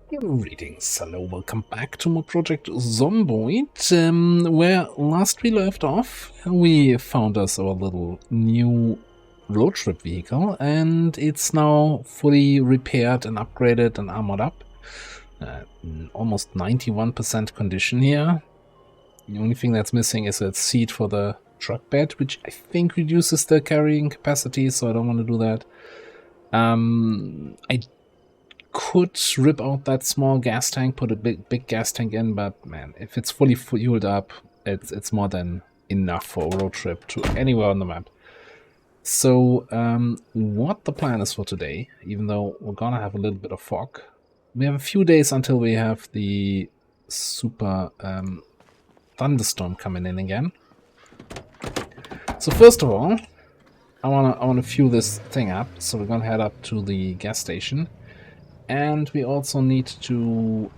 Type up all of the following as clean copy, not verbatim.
Greetings, hello, welcome back to more Project Zomboid, where last we left off, we found us our little new road trip vehicle, and it's now fully repaired and upgraded and armored up. Almost 91% condition here. The only thing that's missing is a seat for the truck bed, which I think reduces the carrying capacity, so I don't want to do that. I could rip out that small gas tank, put a big gas tank in, but man, if it's fully fueled up, it's more than enough for a road trip to anywhere on the map. So what the plan is for today, even though we're gonna have a little bit of fog, we have a few days until we have the super thunderstorm coming in again. So first of all, I wanna fuel this thing up, so we're gonna head up to the gas station. And we also need to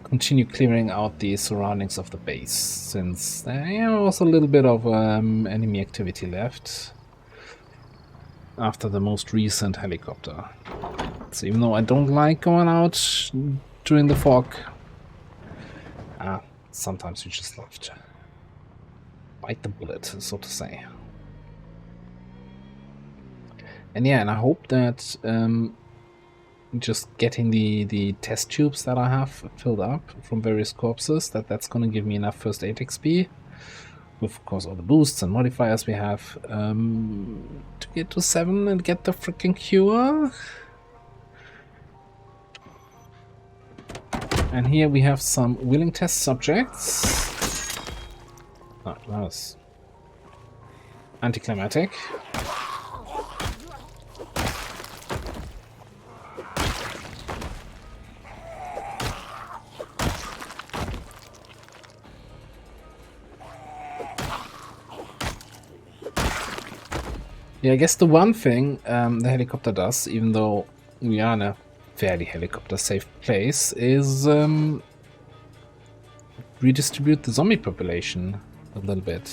continue clearing out the surroundings of the base, since there was a little bit of enemy activity left after the most recent helicopter. So even though I don't like going out during the fog, sometimes you just have to bite the bullet, so to say. And yeah, and I hope that just getting the test tubes that I have filled up from various corpses, that's going to give me enough first aid XP, with of course all the boosts and modifiers we have, to get to 7 and get the freaking cure. And here we have some willing test subjects. Oh, that was anticlimactic. Yeah, I guess the one thing the helicopter does, even though we are in a fairly helicopter-safe place, is redistribute the zombie population a little bit.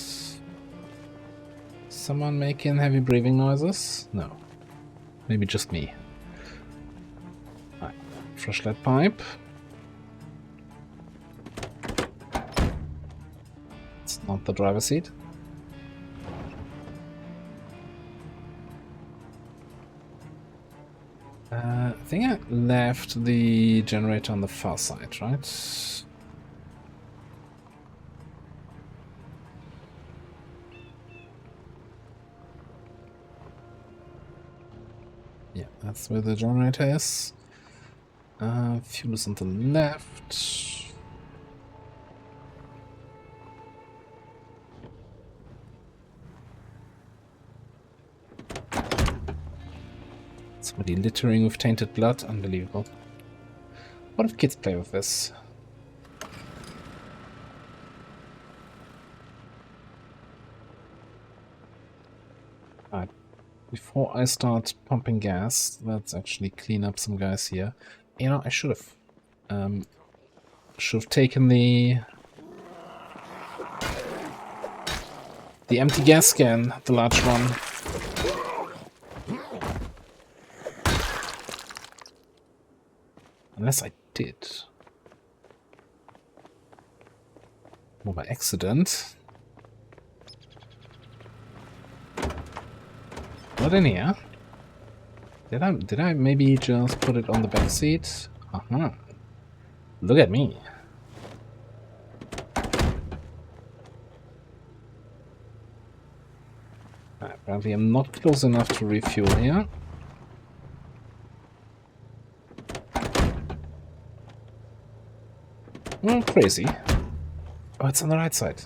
Someone making heavy breathing noises? No. Maybe just me. Right. Flashlight pipe. It's not the driver's seat. I think I left the generator on the far side, right? Yeah, that's where the generator is. Fuel is on the left. Somebody littering with tainted blood? Unbelievable. What if kids play with this? Alright. Before I start pumping gas, let's actually clean up some guys here. You know, I should have taken the empty gas can, the large one. Unless I did. Or by accident. Not in here. Did I maybe just put it on the back seat? Uh-huh. Look at me. Apparently I'm not close enough to refuel here. Well, crazy. Oh, it's on the right side.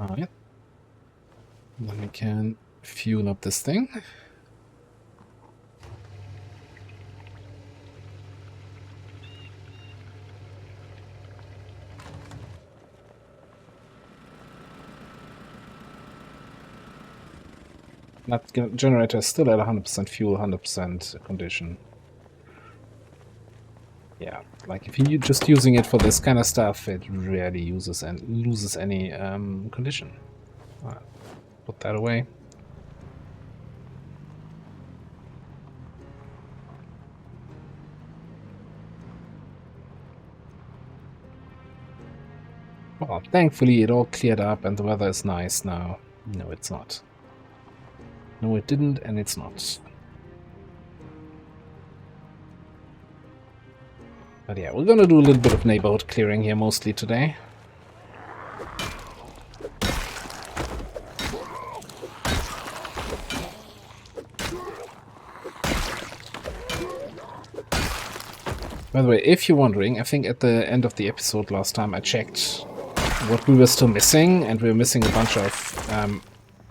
Alright. Then we can fuel up this thing. That generator is still at 100% fuel, 100% condition. Yeah, like if you're just using it for this kind of stuff, it rarely uses and loses any condition. Put that away. Well, thankfully it all cleared up and the weather is nice now. No, it's not. No, it didn't, and it's not. But yeah, we're gonna do a little bit of neighborhood clearing here mostly today. By the way, if you're wondering, I think at the end of the episode last time I checked what we were still missing, and we were missing a bunch of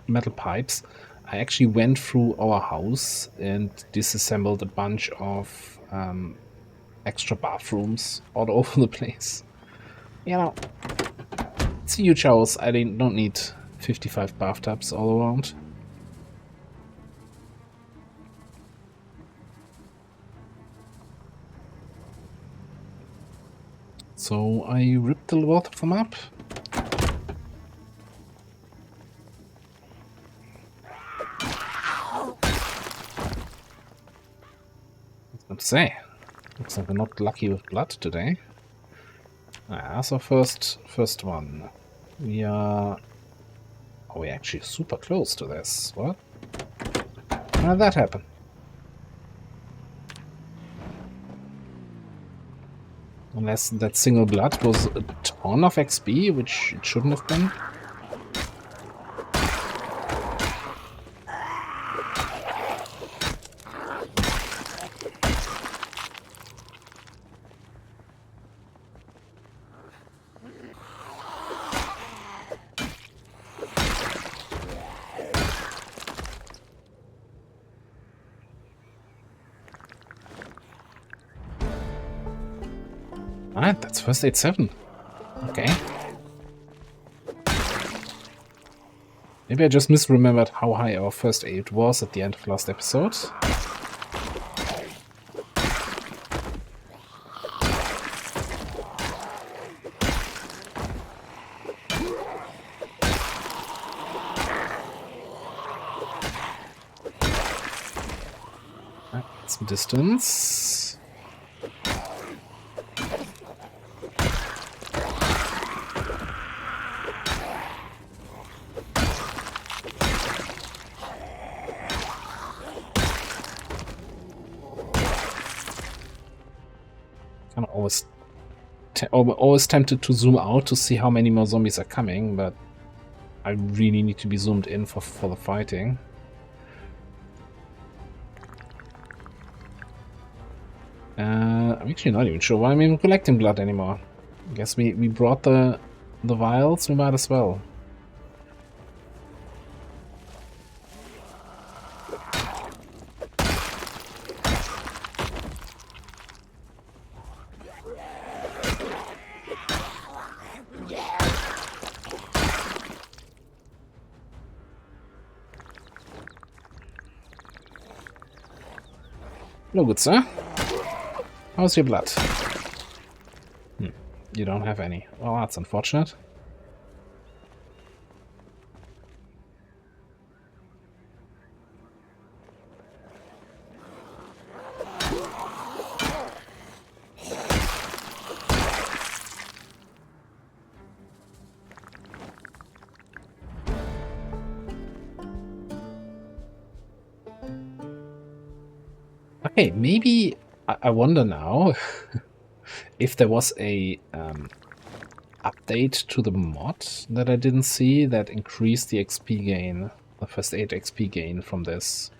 metal pipes. I actually went through our house and disassembled a bunch of extra bathrooms all over the place. You know, it's a huge house. I don't need 55 bathtubs all around. So I ripped a lot of them up. What's going to say? Looks like we're not lucky with blood today. So first one. We are... Oh, we're actually super close to this. What? How did that happen? Unless that single blood was a ton of XP, which it shouldn't have been. Alright, that's first aid 7. Okay. Maybe I just misremembered how high our first aid was at the end of last episode. Some distance. I'm always tempted to zoom out to see how many more zombies are coming, but I really need to be zoomed in for the fighting. I'm actually not even sure why I'm even collecting blood anymore. I guess we brought the vials, we might as well. No good, sir. How's your blood? You don't have any. Well, that's unfortunate. Okay, maybe I wonder now if there was a update to the mod that I didn't see that increased the XP gain, the first aid XP gain from this.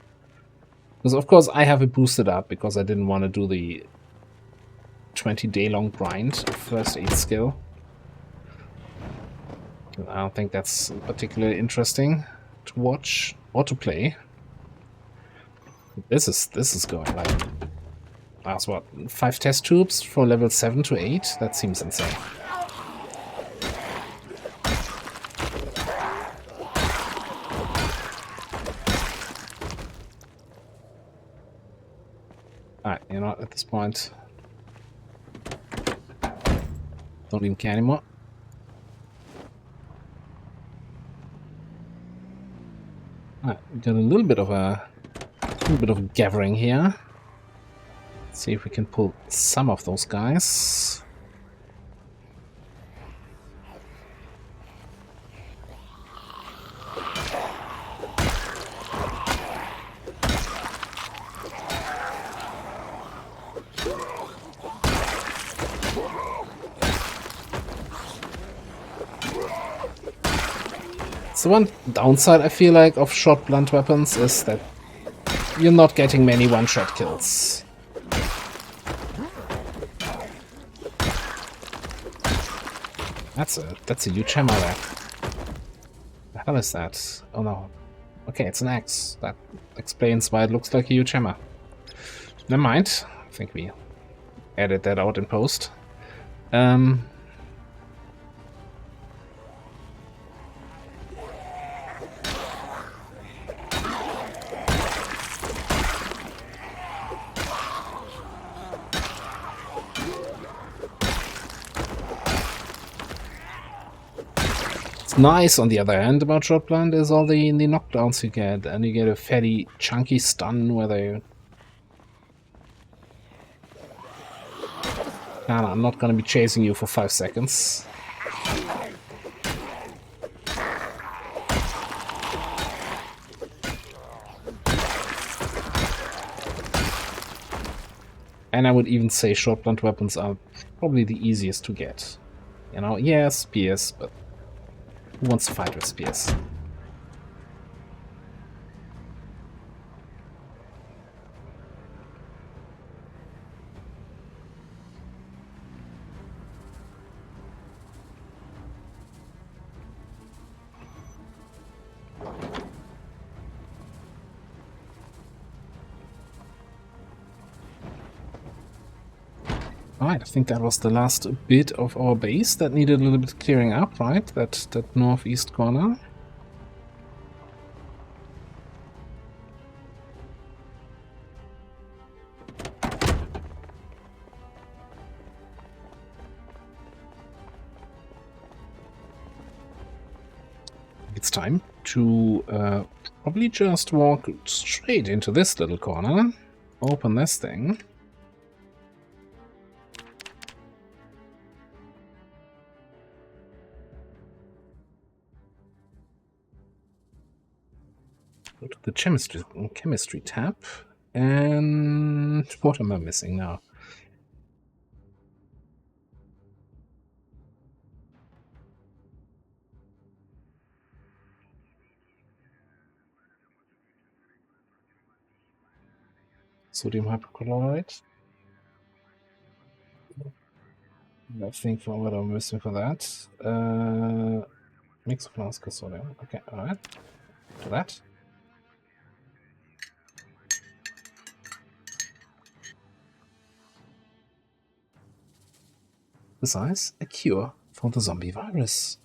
Because of course I have it boosted up because I didn't want to do the 20-day long grind of first aid skill. I don't think that's particularly interesting to watch or to play. This is going like, that's what, 5 test tubes for level 7 to 8? That seems insane. You know, at this point, don't even care anymore. Alright, we got a little bit of gathering here. Let's see if we can pull some of those guys. The one downside I feel like of short blunt weapons is that you're not getting many one-shot kills. That's a huge hammer there. The hell is that? Oh no. Okay, it's an axe. That explains why it looks like a huge hammer. Never mind. I think we edit that out in post. Nice on the other hand about short blunt is all the knockdowns you get, and you get a fairly chunky stun where they... No, I'm not gonna be chasing you for 5 seconds. And I would even say short blunt weapons are probably the easiest to get. You know, yeah, spears, but who wants to fight with spears? Alright, I think that was the last bit of our base that needed a little bit clearing up, right? That northeast corner. It's time to probably just walk straight into this little corner. Open this thing. Go to the chemistry tab. And what am I missing now? Sodium hypochlorite. I think for what I'm missing for that. Mix flask of sodium. Okay, alright. To that. Besides, a cure for the zombie virus.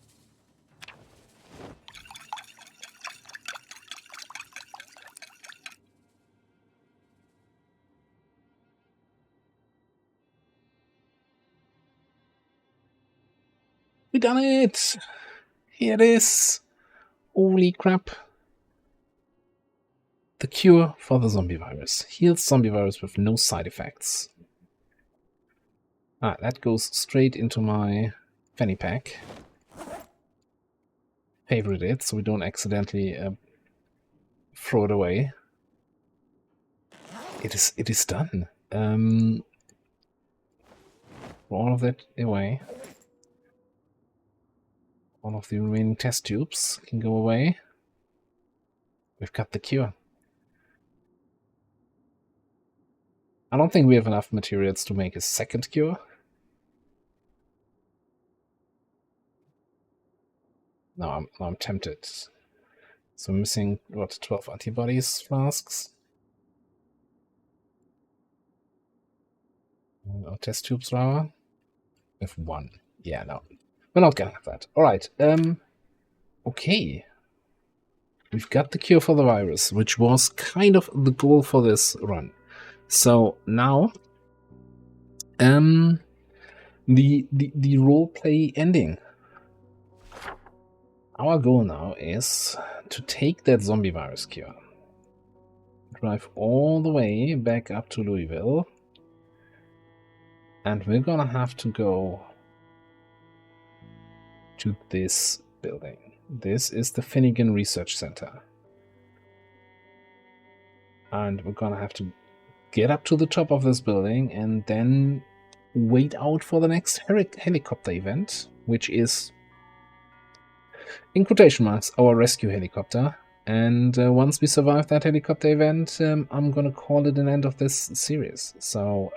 We done it! Here it is! Holy crap! The cure for the zombie virus. Heals zombie virus with no side effects. Ah, that goes straight into my fanny pack. Favorite it, so we don't accidentally throw it away. It is done. Throw all of that away. All of the remaining test tubes can go away. We've got the cure. I don't think we have enough materials to make a second cure. No, I'm tempted. So I'm missing, what, 12 antibodies flasks? Test tubes, rather? We have 1. Yeah, no. We're not gonna have that. Alright, okay. We've got the cure for the virus, which was kind of the goal for this run. So now, the roleplay ending. Our goal now is to take that zombie virus cure, drive all the way back up to Louisville, and we're gonna have to go to this building. This is the Finnegan Research Center. And we're gonna have to get up to the top of this building and then wait out for the next helicopter event, which is, in quotation marks, our rescue helicopter. And once we survive that helicopter event, I'm gonna call it an end of this series. So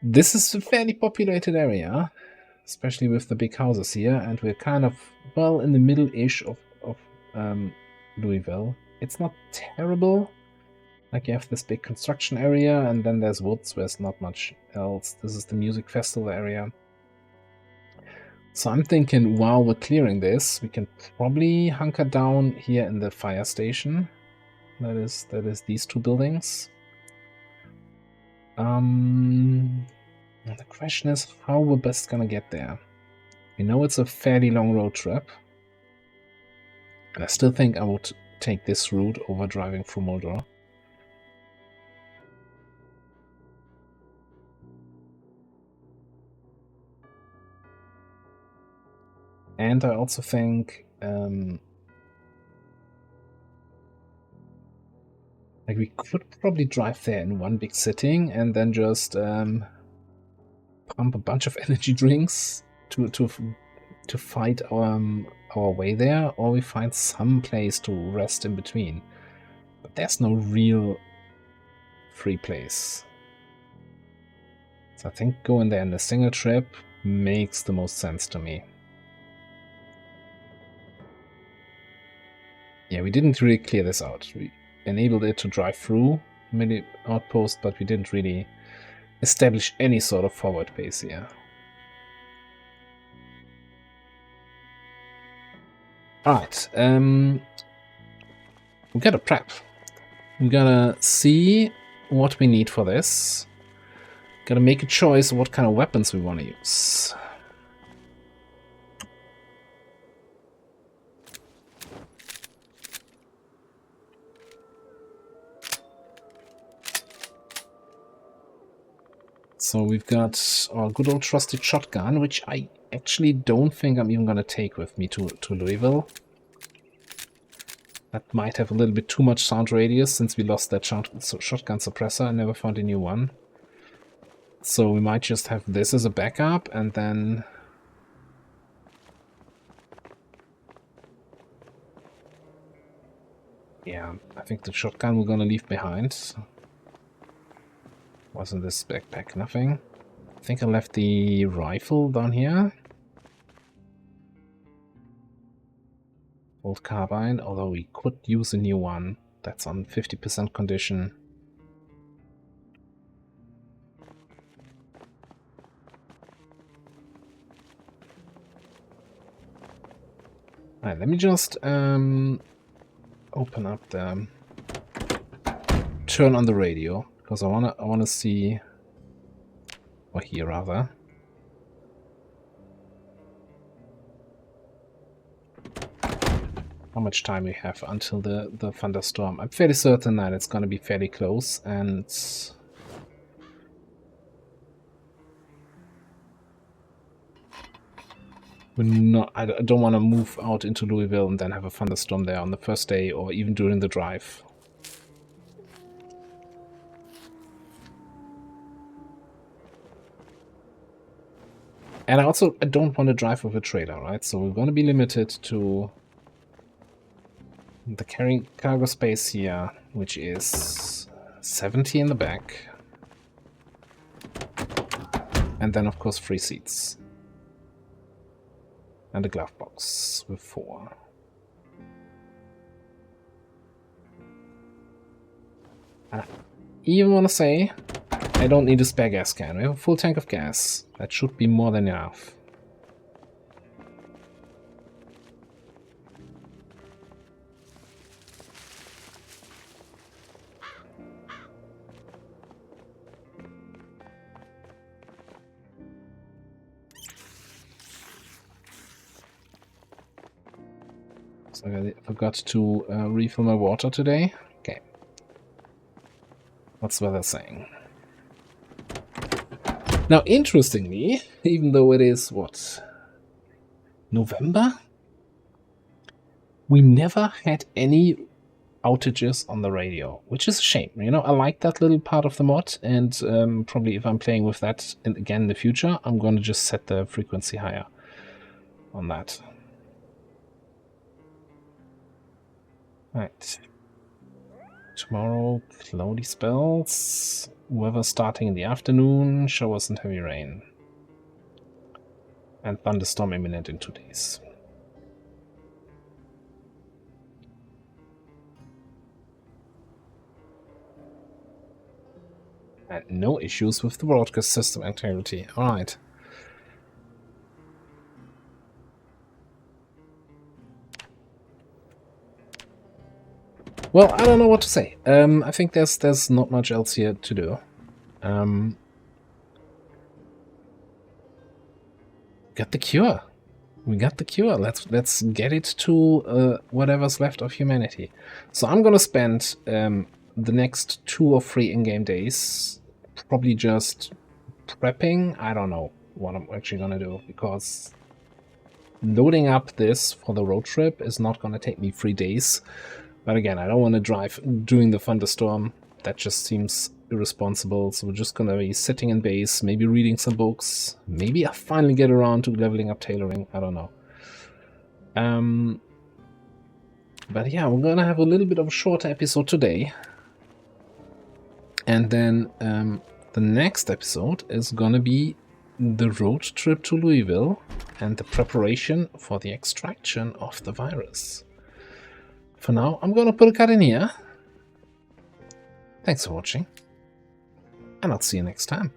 this is a fairly populated area, especially with the big houses here, and we're kind of, well, in the middle-ish of Louisville. It's not terrible. Like, you have this big construction area, and then there's woods where there's not much else. This is the music festival area. So I'm thinking while we're clearing this, we can probably hunker down here in the fire station. That is these two buildings. The question is how we're best gonna get there. We know it's a fairly long road trip. And I still think I would take this route over driving through Moldor. And I also think like we could probably drive there in one big sitting and then just pump a bunch of energy drinks to fight our way there, or we find some place to rest in between. But there's no real free place. So I think going there in a single trip makes the most sense to me. Yeah, we didn't really clear this out. We enabled it to drive through many outposts, but we didn't really establish any sort of forward base here. Alright, we gotta prep. We gotta see what we need for this. Gotta make a choice of what kind of weapons we want to use. So we've got our good old trusted shotgun, which I actually don't think I'm even gonna take with me to Louisville. That might have a little bit too much sound radius since we lost that shotgun suppressor and never found a new one. So we might just have this as a backup and then... Yeah, I think the shotgun we're gonna leave behind. What's in this backpack? Nothing. I think I left the rifle down here. Old carbine, although we could use a new one. That's on 50% condition. Alright, let me just open up the... turn on the radio, because I wanna see... or hear rather. How much time we have until the thunderstorm. I'm fairly certain that it's gonna be fairly close, and I don't want to move out into Louisville and then have a thunderstorm there on the first day or even during the drive. And I don't want to drive with a trailer, right? So we're going to be limited to the cargo space here, which is 70 in the back. And then, of course, 3 seats. And a glove box with 4. I even want to say I don't need a spare gas can. We have a full tank of gas. That should be more than enough. So I forgot to refill my water today. Okay. What's the weather saying? Now, interestingly, even though it is, what, November? We never had any outages on the radio, which is a shame. You know, I like that little part of the mod, and probably if I'm playing with that again in the future, I'm going to just set the frequency higher on that. Right. Tomorrow, cloudy spells, weather starting in the afternoon, showers and heavy rain. And thunderstorm imminent in 2 days. And no issues with the broadcast system integrity. Alright. Well, I don't know what to say. I think there's not much else here to do. Got the cure. We got the cure. Let's get it to whatever's left of humanity. So I'm gonna spend the next 2 or 3 in-game days probably just prepping. I don't know what I'm actually gonna do, because loading up this for the road trip is not gonna take me 3 days. But again, I don't want to drive during the thunderstorm. That just seems irresponsible. So we're just going to be sitting in base, maybe reading some books. Maybe I'll finally get around to leveling up tailoring. I don't know. But yeah, we're going to have a little bit of a shorter episode today. And then the next episode is going to be the road trip to Louisville and the preparation for the extraction of the virus. For now, I'm going to put a cut in here. Thanks for watching, and I'll see you next time.